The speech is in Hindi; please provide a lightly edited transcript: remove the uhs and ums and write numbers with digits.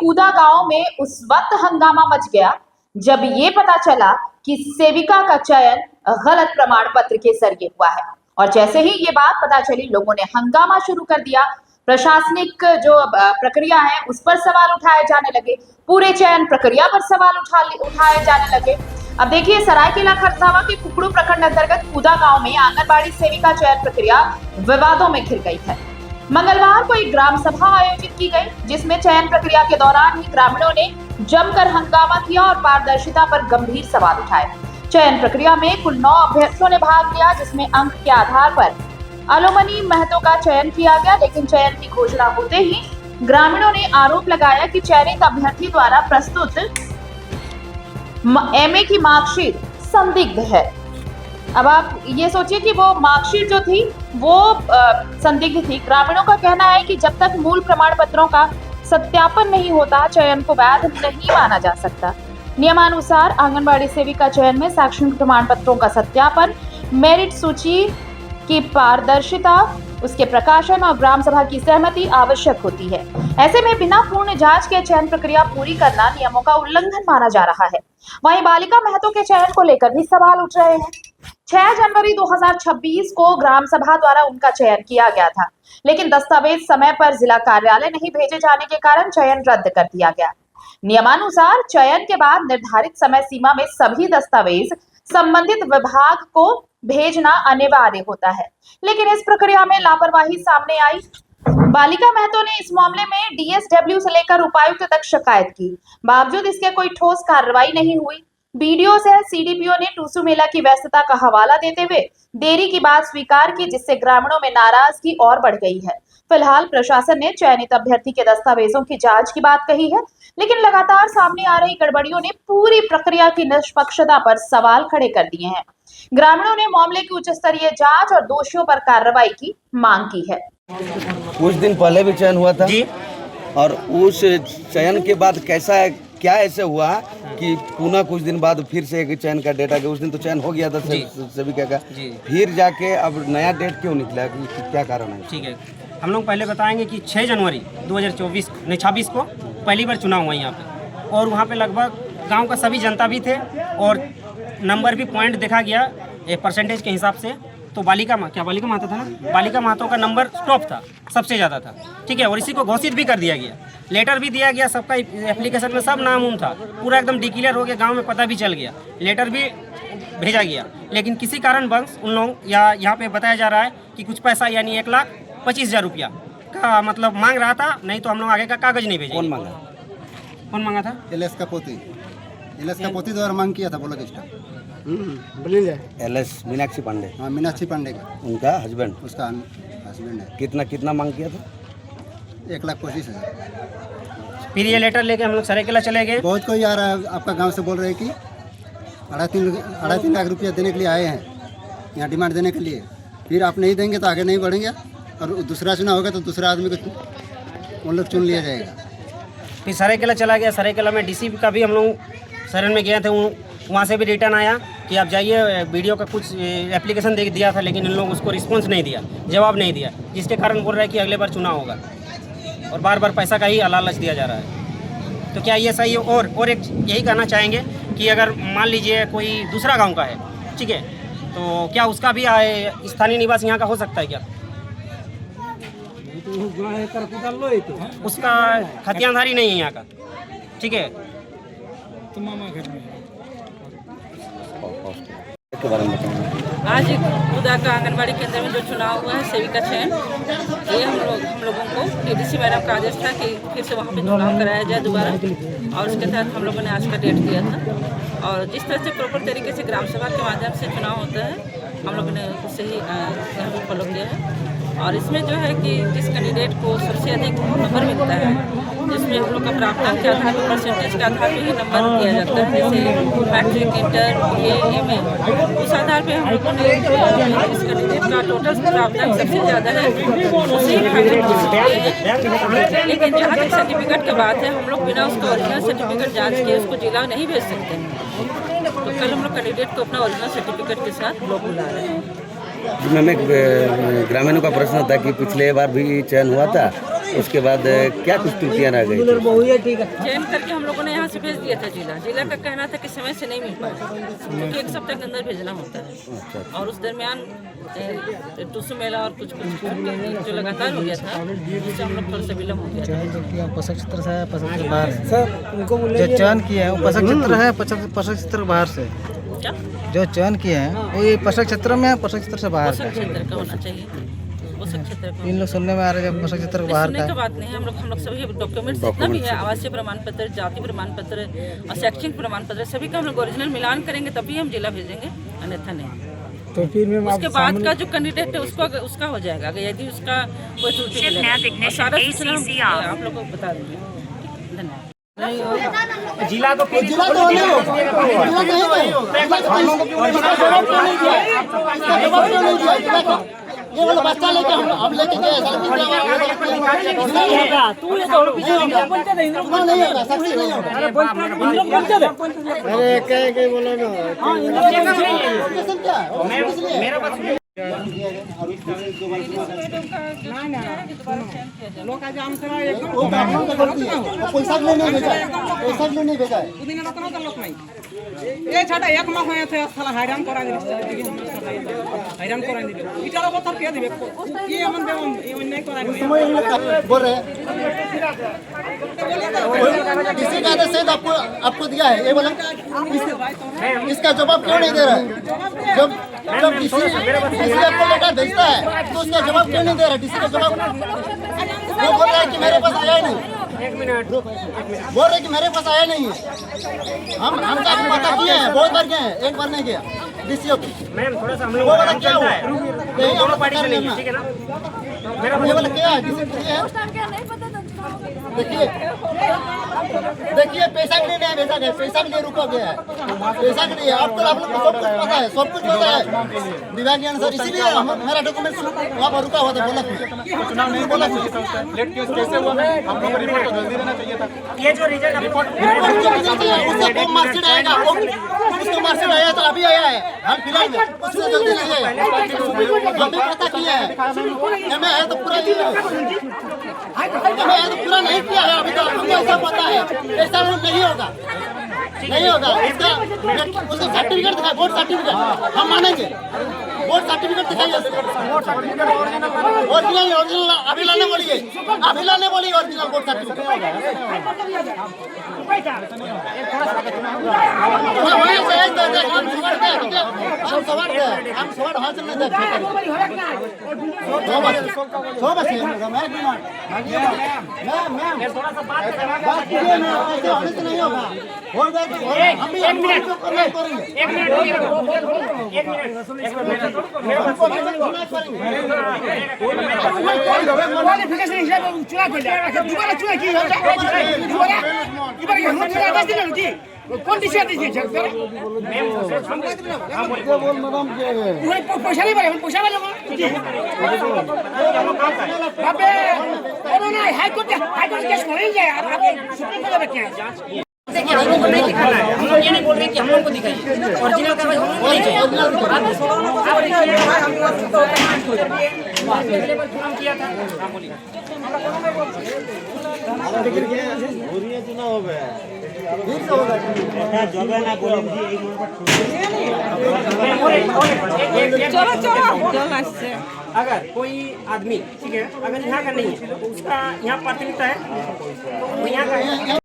कूदा गांव में उस वक्त हंगामा मच गया जब ये पता चला कि सेविका का चयन गलत प्रमाण पत्र के जरिए हुआ है। और जैसे ही ये बात पता चली, लोगों ने हंगामा शुरू कर दिया। प्रशासनिक जो प्रक्रिया है उस पर सवाल उठाए जाने लगे, पूरे चयन प्रक्रिया पर सवाल उठाए जाने लगे। अब देखिए, सरायकेला खरसावां के कुकड़ू प्रखंड अंतर्गत कूदा गांव में आंगनबाड़ी सेविका चयन प्रक्रिया विवादों में घिर गई है। मंगलवार को एक ग्राम सभा आयोजित की गई, जिसमें चयन प्रक्रिया के दौरान ही ग्रामीणों ने जमकर हंगामा किया और पारदर्शिता पर गंभीर सवाल उठाए। चयन प्रक्रिया में कुल 9 अभ्यर्थियों ने भाग लिया, जिसमें अंक के आधार पर अलोमनी महतो का चयन किया गया। लेकिन चयन की घोषणा होते ही ग्रामीणों ने आरोप लगाया कि चयनित अभ्यर्थी द्वारा प्रस्तुत एमए की मार्कशीट संदिग्ध है। अब आप ये सोचिए कि वो मार्कशीट जो थी वो संदिग्ध थी। ग्रामीणों का कहना है कि जब तक मूल प्रमाण पत्रों का सत्यापन नहीं होता, चयन को वैध नहीं माना जा सकता। नियमानुसार आंगनबाड़ी सेविका चयन में शैक्षणिक प्रमाण पत्रों का सत्यापन, मेरिट सूची की पारदर्शिता, उसके प्रकाशन और ग्राम सभा की सहमति आवश्यक होती है। ऐसे में बिना पूर्ण जांच के चयन प्रक्रिया पूरी करना नियमों का उल्लंघन माना जा रहा है। वहीं बालिका महतो के चयन को लेकर भी सवाल उठ रहे हैं। 6 जनवरी 2026 को ग्राम सभा द्वारा उनका चयन किया गया था, लेकिन दस्तावेज समय पर जिला कार्यालय नहीं भेजे जाने के कारण चयन रद्द कर दिया गया। नियमानुसार चयन के बाद निर्धारित समय सीमा में सभी दस्तावेज संबंधित विभाग को भेजना अनिवार्य होता है, लेकिन इस प्रक्रिया में लापरवाही सामने आई। बालिका महतो ने इस मामले में डीएसडब्ल्यू से लेकर उपायुक्त तक शिकायत की, बावजूद इसके कोई ठोस कार्रवाई नहीं हुई। बीडीओ से सीडीपीओ ने टूसू मेला की व्यस्तता का हवाला देते हुए देरी की बात स्वीकार की, जिससे ग्रामीणों में नाराजगी और बढ़ गई है। फिलहाल प्रशासन ने चयनित अभ्यर्थी के दस्तावेजों की जांच की बात कही है, लेकिन लगातार सामने आ रही गड़बड़ियों ने पूरी प्रक्रिया की निष्पक्षता पर सवाल खड़े कर दिए हैं। ग्रामीणों ने मामले की उच्च स्तरीय जांच और दोषियों पर कार्रवाई की मांग की है। कुछ दिन पहले भी चयन हुआ था जी। और उस चयन के बाद कैसा है, क्या ऐसे हुआ कि पुनः कुछ दिन बाद फिर से एक चयन का डेट आ गया? उस दिन तो चयन हो गया था सेविका का, फिर जाके अब नया डेट क्यों निकला, क्या कारण है? ठीक है, हम लोग पहले बताएंगे कि 6 जनवरी 2026 को पहली बार चुनाव हुआ यहाँ पे, और वहाँ पे लगभग गांव का सभी जनता भी थे और नंबर भी पॉइंट देखा गया परसेंटेज के हिसाब से। तो बालिका महतो था ना, बालिका महतो का नंबर टॉप था, सबसे ज़्यादा था। ठीक है, और इसी को घोषित भी कर दिया गया, लेटर भी दिया गया, सबका एप्लीकेशन में सब नाम था, पूरा एकदम डिक्लेयर हो गया, गांव में पता भी चल गया, लेटर भी भेजा गया। लेकिन किसी कारणवश उन लोग या यहाँ पे बताया जा रहा है कि कुछ पैसा यानी 1,25,000 रुपया का मतलब मांग रहा था, नहीं तो हम लोग आगे का कागज नहीं भेजे। कौन मांगा था? एलएस का पोती द्वारा मांग किया था, बोला किसका? एलएस मीनाक्षी पांडे। हाँ, मीनाक्षी पांडे का, उनका हस्बैंड, उसका हस्बैंड है। कितना मांग किया था? 1,25,000। फिर ये लेटर लेके हम लोग सरायकेला चले गए। बहुत कोई आ रहा है आपका गांव से, बोल रहे हैं कि 2.5-3 लाख रुपया देने के लिए आए हैं यहाँ, डिमांड देने के लिए। फिर आप नहीं देंगे तो आगे नहीं बढ़ेंगे, और दूसरा चुनाव होगा तो दूसरा आदमी को उन लोग चुन लिया जाएगा। फिर सरायकेला चला गया, सरायकेला में डीसी का भी हम लोग शरण में गए थे, वहाँ से भी रिटर्न आया कि आप जाइए, वीडियो का कुछ एप्लीकेशन दे दिया था, लेकिन इन लोग उसको रिस्पॉन्स नहीं दिया, जवाब नहीं दिया, जिसके कारण बोल रहा है कि अगले बार चुनाव होगा, और बार बार पैसा का ही लालच दिया जा रहा है। तो क्या ये सही है? और एक यही कहना चाहेंगे कि अगर मान लीजिए कोई दूसरा गाँव का है, ठीक है, तो क्या उसका भी स्थानीय निवास यहाँ का हो सकता है क्या? उसका खतियानधारी नहीं है यहाँ का, ठीक है। के बारे में बताएंगे। आज कूदा का आंगनबाड़ी केंद्र में जो चुनाव हुआ है सेविका चयन, ये हम लोगों को एडीसी मैडम का आदेश था कि फिर से वहाँ पे चुनाव कराया जाए दोबारा, और उसके तहत हम लोगों ने आज का डेट दिया था। और जिस तरह से प्रॉपर तरीके से ग्राम सभा के माध्यम से चुनाव होता है, हम लोगों ने उससे ही फॉलो किया है। और इसमें जो है कि जिस कैंडिडेट को सबसे अधिक नंबर मिलता है, जिसमें हम लोग का प्राप्तांक के आधार पर, परसेंटेज के आधार पर ही नंबर दिया जाता है, जैसे मैट्रिक, इंटर, एमए, उस आधार पर हम लोगों ने जिस कैंडिडेट का टोटल प्राप्तांक सबसे ज़्यादा है उसी फाइनल। लेकिन जहाँ तक सर्टिफिकेट की बात है, हम लोग बिना उसका ओरिजिनल सर्टिफिकेट जाँच के उसको जिला नहीं भेज सकते। तो कल हम लोग कैंडिडेट को अपना ओरिजिनल सर्टिफिकेट के साथ ब्लॉक बुला रहे हैं। जिसमें मैं ग्रामीणों का प्रश्न था कि पिछले बार भी चयन हुआ था, उसके बाद क्या कुछ त्रुटियां रह गई थी? चयन करके हम लोगों ने यहाँ से भेज दिया था जिला का कहना था कि समय से नहीं मिल पाया, क्योंकि एक सप्ताह के अंदर भेजना होता है। और उस दरमियान टुसु मेला और कुछ जो लगातार हो गया था, जिससे हम लोग थोड़ा सा विलम्ब हो गया था। पसक चित्र है, पसक चित्र बाहर है सर, जो चयन किए हैं वो पसक चित्र है, पसक चित्र बाहर से क्या जो चयन किए हैं वो ये पसक चित्र में है, पसक चित्र से बाहर पोषक क्षेत्र का होना चाहिए, पोषक क्षेत्र का। इन लोग सुनने में आ रहे हैं पसक चित्र बाहर सुनने का की है। बात नहीं है, हम लोग सभी डॉक्यूमेंट्स जितना भी है, आवासीय प्रमाण पत्र, जाति प्रमाण पत्र और शैक्षणिक प्रमाण पत्र, सभी का हम लोग ओरिजिनल मिलान करेंगे तभी हम जिला भेजेंगे, अन्यथा नहीं। तो फिर मैम उसके बाद का जो कैंडिडेट है उसका हो जाएगा, अगर यदि उसका कोई त्रुटि मिलेगा, और सारा सूचना हम आप लोगों को बता देंगे। धन्यवाद। जिला तो फिर ये वाला बच्चा लेके हम लेके गए अरे क्या बोला ना पैसा नहीं भेजा पैसा नहीं भेजा ए छाटा एक माह होया थे साला हैरान करा दिले हैरान करा दिले इटाला पत्थर के दिबे की हमन बे ई नहीं करा दिबे समय बोल रहे किसी का आदेश है आपको आपको दिया है ये बोला इसका जवाब क्यों नहीं दे रहा है? जब किसी आपको लेटर भेजता है तो उसका जवाब क्यों नहीं दे रहा? किसी का जवाब वो बोल रहा है कि मेरे पास आया ही नहीं, बोल रहे कि मेरे पास आया नहीं है। हम जाके पता किए हैं, बहुत बार गए हैं, एक बार नहीं गया डीसीओ की। मैम थोड़ा सा हम वो लोग वाला क्या हुआ? दोनों पार्टी से नहीं है, ठीक है ना? ये वाला क्या है? देखिए देखिए पैसा के लिए नहीं भेजा गया, पैसा के लिए रुका गया है, पैसा के लिए आपको आप लोग सब कुछ पता है, सब कुछ पता है विभागीय अनुसार, इसीलिए मेरा डॉक्यूमेंट वहाँ पर रुका हुआ था। बोला चुनाव नहीं बोला कैसे हुआ? हम लोग रिपोर्ट जल्दी देना चाहिए था। ये जो रिजल्ट रिपोर्ट उसका मार्कशीट आएगा, उसका मार्कशीट आया तो अभी आया है हाल फिलहाल में, उससे जल्दी नहीं है। हम भी पता किया है, हमें है तो पूरा हमें तो पूरा नहीं किया है अभी तक, हमको ऐसा पता है ऐसा नहीं होगा, नहीं होगा। इसका उसका सर्टिफिकेट दिखाए, वोट सर्टिफिकेट हम मानेंगे, वोट सर्टिफिकेट दिखाइए, ओरिजिनल ओरिजिनल अभी लाने बोलिए, अभी लाने बोलिए ओरिजिनल वोट सर्टिफिकेट। हम सवाल हासिल नहीं नहीं होगा। पैसा नहीं पैसा हाईकोर्ट केस करेंगे सुप्रीम कोर्ट में क्या देखिए हम लोग को नहीं दिखाना है, हम लोग ये नहीं बोल रहे कि हम लोग को दिखाइए, ओरिजिनल कागज हम लोग को नहीं चाहिए। किया था अगर कोई आदमी, ठीक है, अगर यहाँ का नहीं है तो उसका यहाँ प्राथमिकता है, तो यहाँ का